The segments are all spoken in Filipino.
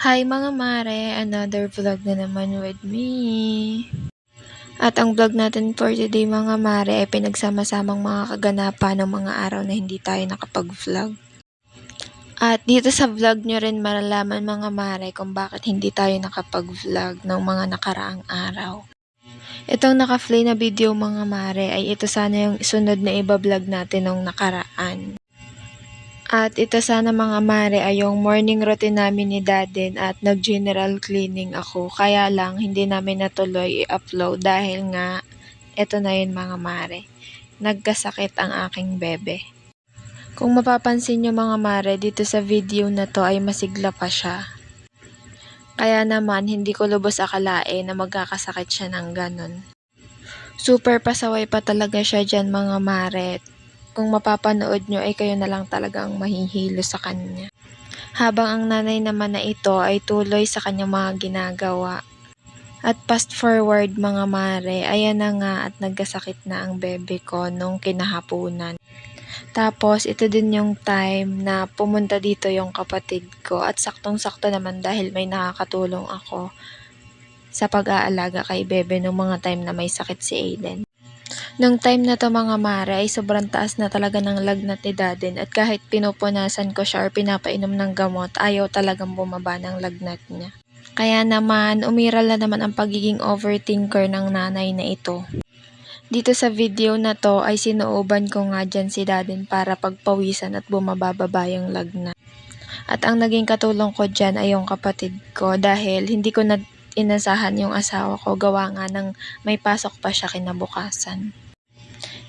Hi mga mare, another vlog na naman with me. At ang vlog natin for today mga mare ay pinagsama-samang mga kaganapan ng mga araw na hindi tayo nakapag-vlog. At dito sa vlog nyo rin malalaman mga mare kung bakit hindi tayo nakapag-vlog ng mga nakaraang araw. Itong naka-play na video mga mare ay ito sana yung sunod na iba-vlog natin nung nakaraan. At ito sana mga mare ay yung morning routine namin ni Daden at nag-general cleaning ako. Kaya lang hindi namin natuloy i-upload dahil nga ito na yun mga mare. Nagkasakit ang aking bebe. Kung mapapansin nyo mga mare, dito sa video na to ay masigla pa siya. Kaya naman hindi ko lubos akalain na magkakasakit siya ng ganun. Super pasaway pa talaga siya dyan mga mare. Kung mapapanood nyo ay kayo na lang talaga ang mahihilo sa kanya. Habang ang nanay naman na ito ay tuloy sa kanyang mga ginagawa. At fast forward mga mare, ayan na nga at nagkasakit na ang bebe ko nung kinahapunan. Tapos ito din yung time na pumunta dito yung kapatid ko at saktong-sakto naman dahil may nakakatulong ako sa pag-aalaga kay bebe nung mga time na may sakit si Aiden. Nung time na to mga mare ay sobrang taas na talaga ng lagnat ni Daden at kahit pinupunasan ko siya or pinapainom ng gamot, ayaw talagang bumaba ng lagnat niya. Kaya naman, umiral na naman ang pagiging overthinker ng nanay na ito. Dito sa video na to ay sinuuban ko nga dyan si Daden para pagpawisan at bumababa yung lagnat. At ang naging katulong ko dyan ay yung kapatid ko dahil hindi ko na inasahan yung asawa ko gawa nga ng may pasok pa siya kinabukasan.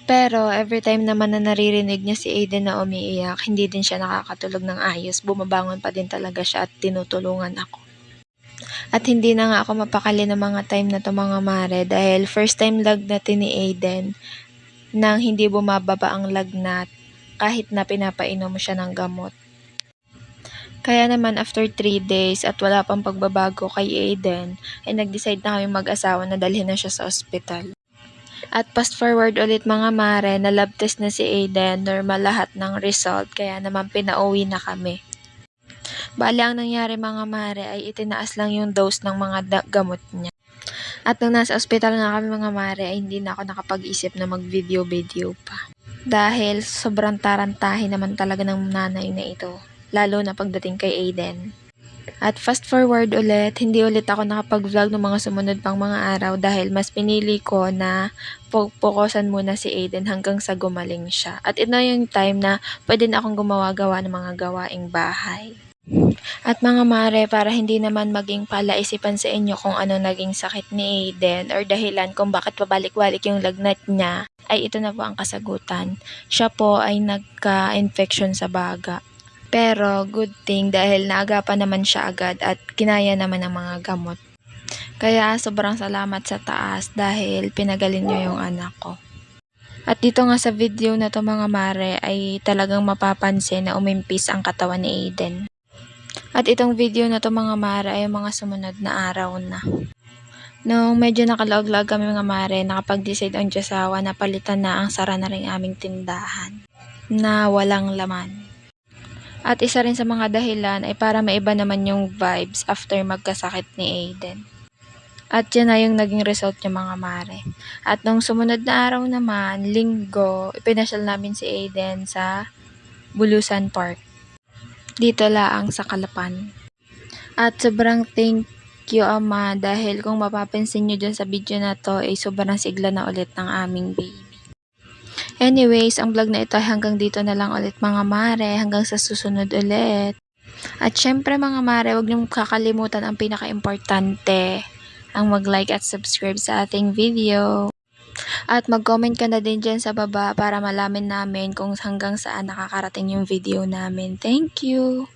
Pero every time naman na naririnig niya si Aiden na umiiyak, hindi din siya nakakatulog ng ayos. Bumabangon pa din talaga siya at tinutulungan ako. At hindi na nga ako mapakali ng mga time na to mga mare dahil first time lagnatin ni Aiden nang hindi bumababa ang lagnat kahit na pinapainom siya ng gamot. Kaya naman after 3 days at wala pang pagbabago kay Aiden, ay nag-decide na kami mag-asawa na dalhin na siya sa ospital. At fast forward ulit mga mare, na lab test na si Aiden, normal lahat ng result, kaya naman pinauwi na kami. Bale ang nangyari mga mare ay itinaas lang yung dose ng mga gamot niya. At nung nasa ospital nga kami mga mare ay hindi na ako nakapag-isip na mag-video pa. Dahil sobrang tarantahin naman talaga ng nanay na ito, lalo na pagdating kay Aiden. At fast forward ulit, hindi ulit ako nakapag-vlog ng mga sumunod pang mga araw dahil mas pinili ko na pukusan muna si Aiden hanggang sa gumaling siya. At ito yung time na pwede na akong gumawa-gawa ng mga gawaing bahay. At mga mare, para hindi naman maging palaisipan sa inyo kung ano naging sakit ni Aiden or dahilan kung bakit pabalik-balik yung lagnat niya, ay ito na po ang kasagutan. Siya po ay nagka-infection sa baga. Pero good thing dahil naagapan naman siya agad at kinaya naman ng mga gamot. Kaya sobrang salamat sa taas dahil pinagaling niyo yung anak ko. At dito nga sa video na to mga mare ay talagang mapapansin na umimpis ang katawan ni Aiden. At itong video na to mga mare ay mga sumunod na araw na. Nung medyo nakalaog-laog kami mga mare, nakapag-decide ang Diyosawa na palitan na ang sara na rin aming tindahan na walang laman. At isa rin sa mga dahilan ay para maiba naman yung vibes after magkasakit ni Aiden. At yan na yung naging result niya mga mare. At nung sumunod na araw naman, linggo, ipinasyal namin si Aiden sa Bulusan Park. Dito laang sa Calapan. At sobrang thank you Ama dahil kung mapapansin nyo dyan sa video na to ay sobrang sigla na ulit ng aming baby. Anyways, ang vlog na ito ay hanggang dito na lang ulit mga mare, hanggang sa susunod ulit. At syempre mga mare, huwag niyong kakalimutan ang pinaka-importante, ang mag-like at subscribe sa ating video. At mag-comment ka na din dyan sa baba para malaman namin kung hanggang saan nakakarating yung video namin. Thank you!